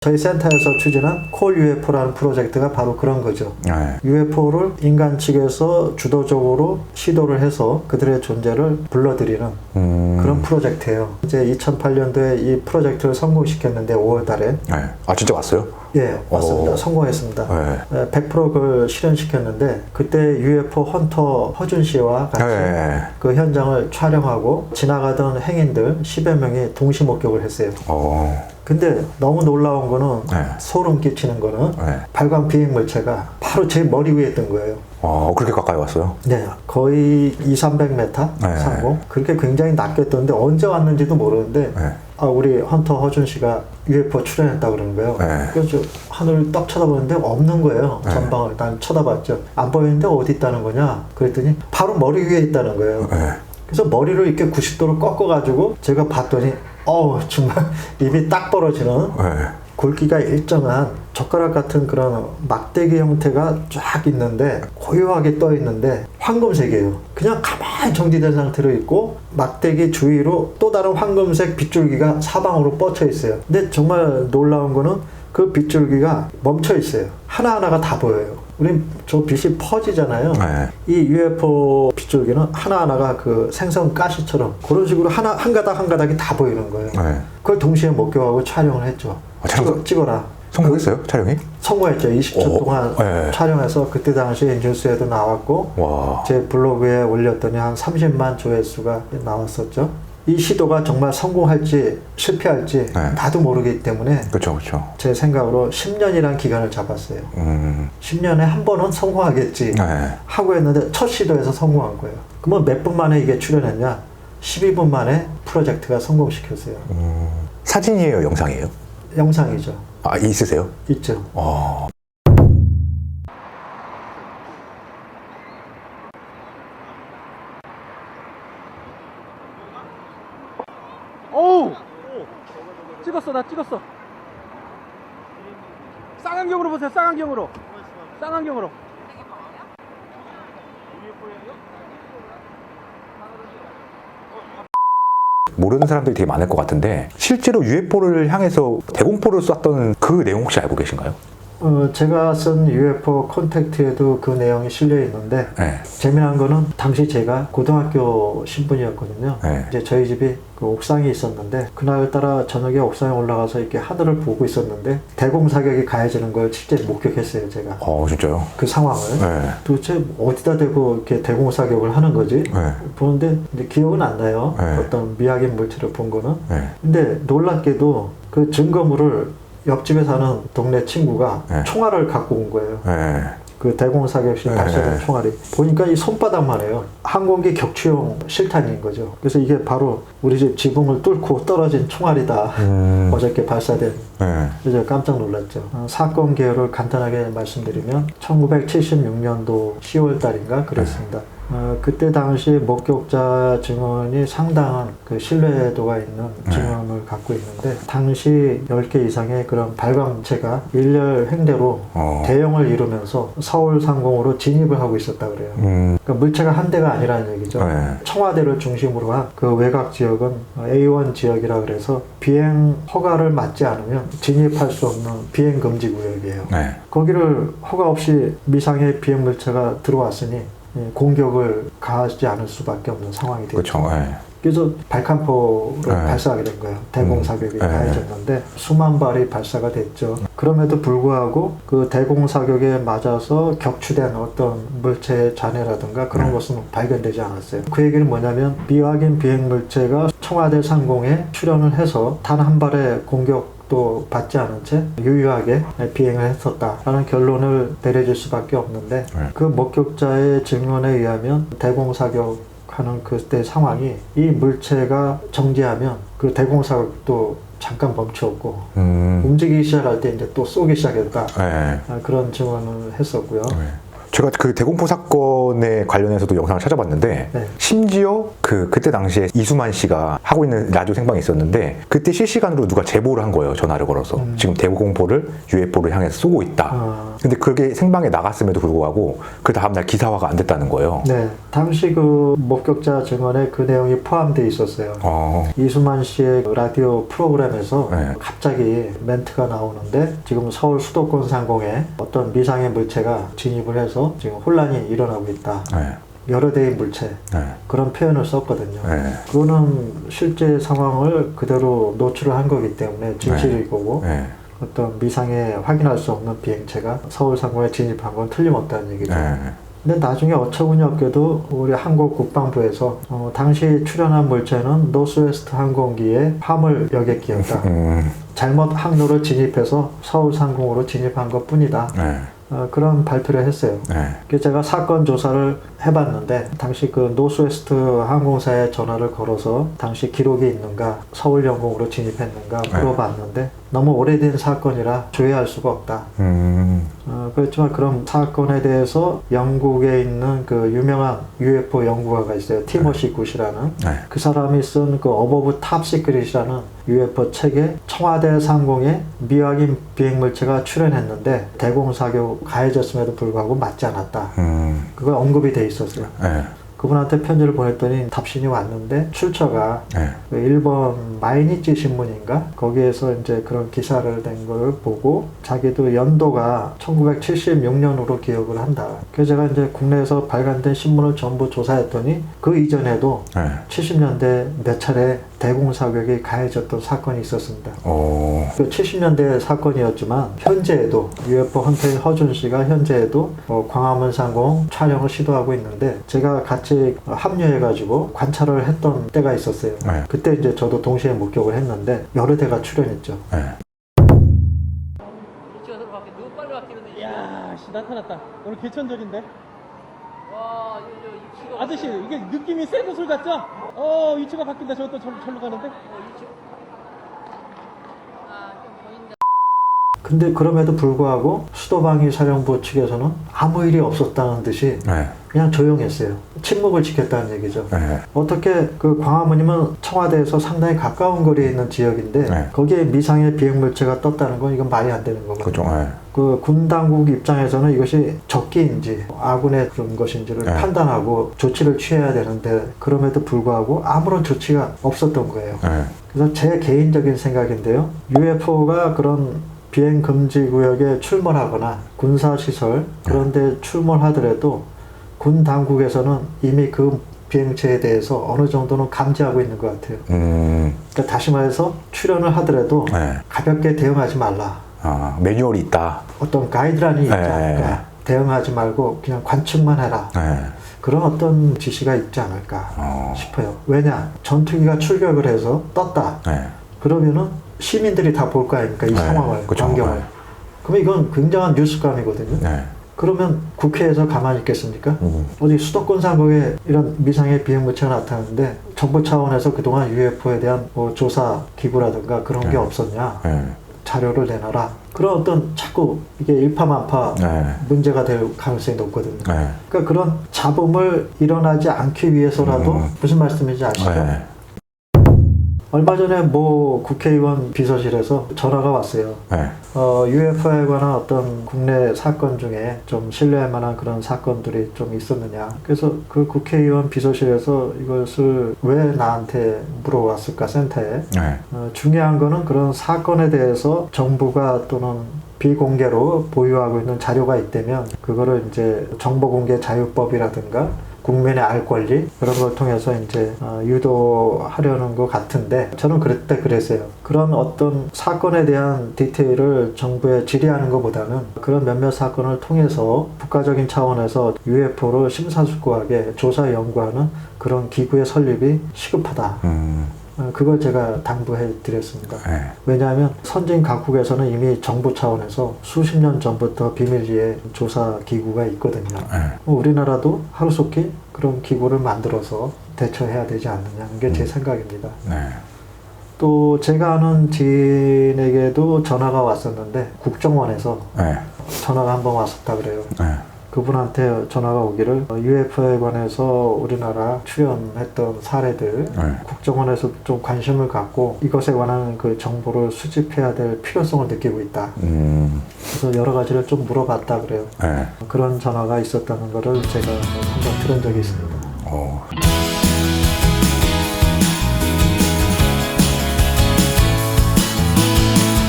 저희 센터에서 추진한 콜 UFO라는 프로젝트가 바로 그런 거죠. 네. UFO를 인간 측에서 주도적으로 시도를 해서 그들의 존재를 불러들이는 그런 프로젝트예요. 이제 2008년도에 이 프로젝트를 성공시켰는데 5월 달에. 네. 아, 진짜 왔어요? 예, 맞습니다. 성공했습니다. 네. 100% 그걸 실현시켰는데 그때 UFO 헌터 허준 씨와 같이 네. 그 현장을 촬영하고 지나가던 행인들 10여 명이 동시 목격을 했어요. 근데 너무 놀라운 거는 네. 소름 끼치는 거는 네. 발광 비행 물체가 바로 제 머리 위에 있던 거예요. 그렇게 가까이 왔어요? 네, 거의 200-300m 네. 상공. 그렇게 굉장히 낮게 떴는데 언제 왔는지도 모르는데 네. 우리 헌터 허준 씨가 UFO 출연했다 그러는 거예요. 네. 그래서 하늘을 떡 쳐다보는데 없는 거예요. 네. 전방을 난 쳐다봤죠. 안 보이는데 어디 있다는 거냐? 그랬더니 바로 머리 위에 있다는 거예요. 네. 그래서 머리를 이렇게 90도로 꺾어가지고 제가 봤더니 정말 입이 딱 벌어지는 네. 굵기가 일정한 젓가락 같은 그런 막대기 형태가 쫙 있는데 고요하게 떠 있는데 황금색이에요. 그냥 가만히 정지된 상태로 있고 막대기 주위로 또 다른 황금색 빗줄기가 사방으로 뻗쳐 있어요. 근데 정말 놀라운 거는 그 빗줄기가 멈춰 있어요. 하나하나가 다 보여요. 우린 저 빛이 퍼지잖아요. 네. 이 UFO 빗줄기는 하나하나가 그 생선 가시처럼 그런 식으로 한 가닥 한 가닥이 다 보이는 거예요. 네. 그걸 동시에 목격하고 촬영을 했죠. 찍어라. 성공했어요? 촬영이? 성공했죠. 20초 동안 네. 촬영해서 그때 당시에 뉴스에도 나왔고 와. 제 블로그에 올렸더니 한 30만 조회수가 나왔었죠. 이 시도가 정말 성공할지 실패할지 네. 나도 모르기 때문에 그렇죠. 제 생각으로 10년이라는 기간을 잡았어요. 10년에 한 번은 성공하겠지 네. 하고 했는데 첫 시도에서 성공한 거예요. 그러면 몇 분 만에 이게 출연했냐? 12분 만에 프로젝트가 성공시켰어요. 사진이에요? 영상이에요? 영상이죠. 아, 있으세요? 있죠. 어우! 찍었어, 나 찍었어. 쌍안경으로 보세요, 쌍안경으로. 쌍안경으로. 모르는 사람들이 되게 많을 것 같은데 실제로 UFO를 향해서 대공포를 쐈던 그 내용 혹시 알고 계신가요? 제가 쓴 UFO 콘택트에도 그 내용이 실려 있는데 네. 재미난 거는 당시 제가 고등학교 신분이었거든요. 네. 이제 저희 집이 그 옥상이 있었는데 그날따라 저녁에 옥상에 올라가서 이렇게 하늘을 보고 있었는데 대공사격이 가해지는 걸 실제 목격했어요, 제가. 진짜요? 그 상황을. 네. 도대체 어디다 대고 이렇게 대공사격을 하는 거지? 네. 보는데 이제 기억은 안 나요. 네. 어떤 미확인 물체를 본 거는. 네. 근데 놀랍게도 그 증거물을 옆집에 사는 동네 친구가 네. 총알을 갖고 온 거예요. 네. 그 대공사격 시 발사된 네. 총알이. 보니까 이 손바닥만 해요. 항공기 격추용 실탄인 거죠. 그래서 이게 바로 우리 집 지붕을 뚫고 떨어진 총알이다. 어저께 발사된. 네. 그래서 깜짝 놀랐죠. 사건 개요를 간단하게 말씀드리면 1976년도 10월 달인가 그랬습니다. 그때 당시 목격자 증언이 상당한 그 신뢰도가 있는 증언을 갖고 있는데 당시 10개 이상의 그런 발광체가 일렬 횡대로 대형을 이루면서 서울 상공으로 진입을 하고 있었다 그래요. 그러니까 물체가 한 대가 아니라는 얘기죠. 네. 청와대를 중심으로 한 그 외곽 지역은 A1 지역이라 그래서 비행 허가를 받지 않으면 진입할 수 없는 비행 금지 구역이에요. 네. 거기를 허가 없이 미상의 비행 물체가 들어왔으니 공격을 가하지 않을 수밖에 없는 상황이 됐죠. 그렇죠. 네. 그래서 발칸포를 네. 발사하게 된 거예요. 대공사격이 네. 가해졌는데 수만 발이 발사가 됐죠. 그럼에도 불구하고 그 대공사격에 맞아서 격추된 어떤 물체의 잔해라든가 그런 것은 발견되지 않았어요. 그 얘기는 뭐냐면 미확인 비행 물체가 청와대 상공에 출현을 해서 단 한 발의 공격도 받지 않은 채 유유하게 비행을 했었다라는 결론을 내려질 수밖에 없는데 그 목격자의 증언에 의하면 대공사격 하는 그때 상황이 이 물체가 정지하면 그 대공사격도 잠깐 멈추었고 움직이기 시작할 때 이제 또 쏘기 시작했다. 네. 그런 증언을 했었고요. 제가 그 대공포 사건에 관련해서도 영상을 찾아봤는데 네. 심지어 그때 당시에 이수만 씨가 하고 있는 라디오 생방이 있었는데 그때 실시간으로 누가 제보를 한 거예요. 전화를 걸어서 지금 대공포를 UFO를 향해서 쏘고 있다. 근데 그게 생방에 나갔음에도 불구하고 그 다음날 기사화가 안 됐다는 거예요. 네, 당시 그 목격자 증언에 그 내용이 포함되어 있었어요. 이수만 씨의 라디오 프로그램에서 네. 갑자기 멘트가 나오는데 지금 서울 수도권 상공에 어떤 미상의 물체가 진입을 해서 지금 혼란이 일어나고 있다. 네. 여러 대의 물체 네. 그런 표현을 썼거든요. 네. 그거는 실제 상황을 그대로 노출을 한 거기 때문에 진실일 거고 네. 어떤 미상에 확인할 수 없는 비행체가 서울 상공에 진입한 건 틀림없다는 얘기죠. 네. 근데 나중에 어처구니 없게도 우리 한국 국방부에서 당시 출현한 물체는 노스웨스트 항공기의 화물 여객기였다. 잘못 항로를 진입해서 서울 상공으로 진입한 것 뿐이다. 네. 그런 발표를 했어요. 네. 그래서 제가 사건 조사를 해봤는데 당시 그 노스웨스트 항공사에 전화를 걸어서 당시 기록이 있는가 서울 영공으로 진입했는가 물어봤는데 너무 오래된 사건이라 조회할 수가 없다. 그렇지만 그런 사건에 대해서 영국에 있는 그 유명한 UFO 연구가가 있어요. 티모시 굿이라는. 네. 그 사람이 쓴 그 어버브 탑 시크릿이라는 UFO 책에 청와대 상공에 미확인 비행물체가 출현했는데 대공사격 가해졌음에도 불구하고 맞지 않았다. 그거 언급이 돼 있었어요. 네. 그분한테 편지를 보냈더니 답신이 왔는데 출처가 네. 그 일본 마이니치 신문인가 거기에서 이제 그런 기사를 낸 걸 보고 자기도 연도가 1976년으로 기억을 한다. 그래서 제가 이제 국내에서 발간된 신문을 전부 조사했더니 그 이전에도 네. 70년대 몇 차례 대공사격이 가해졌던 사건이 있었습니다. 그 70년대 사건이었지만 현재에도 UFO 헌터인 허준 씨가 현재에도 광화문 상공 촬영을 시도하고 있는데 제가 같이 합류해가지고 관찰을 했던 때가 있었어요. 네. 그때 이제 저도 동시에 목격을 했는데 여러 대가 출현했죠. 네. 위치가 서로 바뀌 너무 빨리 바뀌는데. 이야, 씨 나타났다. 오늘 개천절인데. 와, 이거 위치가. 아저씨, 이게 느낌이 새 구슬 같죠? 위치가 바뀐다. 저 또 절로 가는데. 근데 그럼에도 불구하고 수도방위 사령부 측에서는 아무 일이 없었다는 듯이 네. 그냥 조용했어요. 침묵을 지켰다는 얘기죠. 네. 어떻게 그 광화문이면 청와대에서 상당히 가까운 거리에 있는 지역인데 네. 거기에 미상의 비행물체가 떴다는 건 이건 말이 안 되는 거거든요. 그죠. 네. 그 군 당국 입장에서는 이것이 적기인지 아군의 그런 것인지를 네. 판단하고 조치를 취해야 되는데 그럼에도 불구하고 아무런 조치가 없었던 거예요. 네. 그래서 제 개인적인 생각인데요. UFO가 그런 비행 금지 구역에 출몰하거나 군사시설 그런 데 출몰하더라도 군 당국에서는 이미 그 비행체에 대해서 어느 정도는 감지하고 있는 것 같아요. 그러니까 다시 말해서 출현을 하더라도 네. 가볍게 대응하지 말라. 매뉴얼이 있다. 어떤 가이드라인이 있지 네. 않을까. 대응하지 말고 그냥 관측만 해라. 네. 그런 어떤 지시가 있지 않을까 싶어요. 왜냐? 전투기가 출격을 해서 떴다. 네. 그러면은 시민들이 다 볼 거 아닙니까? 이 네. 상황을, 그쵸. 광경을. 네. 그러면 이건 굉장한 뉴스감이거든요. 네. 그러면 국회에서 가만히 있겠습니까? 어디 수도권 상공에 이런 미상의 비행물체가 나타났는데 정부 차원에서 그동안 UFO에 대한 뭐 조사 기구라든가 그런 게 없었냐? 네. 자료를 내놔라. 그런 어떤 자꾸 이게 일파만파 네. 문제가 될 가능성이 높거든요. 네. 그러니까 그런 잡음을 일어나지 않기 위해서라도 무슨 말씀인지 아시죠? 네. 얼마 전에 뭐 국회의원 비서실에서 전화가 왔어요. 네. UFO에 관한 어떤 국내 사건 중에 좀 신뢰할 만한 그런 사건들이 좀 있었느냐. 그래서 그 국회의원 비서실에서 이것을 왜 나한테 물어왔을까, 센터에. 네. 중요한 거는 그런 사건에 대해서 정부가 또는 비공개로 보유하고 있는 자료가 있다면 그거를 이제 정보공개 자유법이라든가 국민의 알 권리 그런 걸 통해서 이제 유도하려는 것 같은데 저는 그때 그랬어요. 그런 어떤 사건에 대한 디테일을 정부에 질의하는 것보다는 그런 몇몇 사건을 통해서 국가적인 차원에서 UFO를 심사숙고하게 조사 연구하는 그런 기구의 설립이 시급하다. 그걸 제가 당부해 드렸습니다. 네. 왜냐하면 선진 각국에서는 이미 정부 차원에서 수십 년 전부터 비밀리에 조사 기구가 있거든요. 네. 우리나라도 하루속히 그런 기구를 만들어서 대처해야 되지 않느냐는 게 제 생각입니다. 네. 또 제가 아는 지인에게도 전화가 왔었는데 국정원에서 네. 전화가 한번 왔었다 그래요. 네. 그분한테 전화가 오기를 UFO에 관해서 우리나라 출연했던 사례들 국정원에서 좀 관심을 갖고 이것에 관한 그 정보를 수집해야 될 필요성을 느끼고 있다. 그래서 여러 가지를 좀 물어봤다 그래요. 그런 전화가 있었다는 거를 제가 한번 들은 적이 있습니다.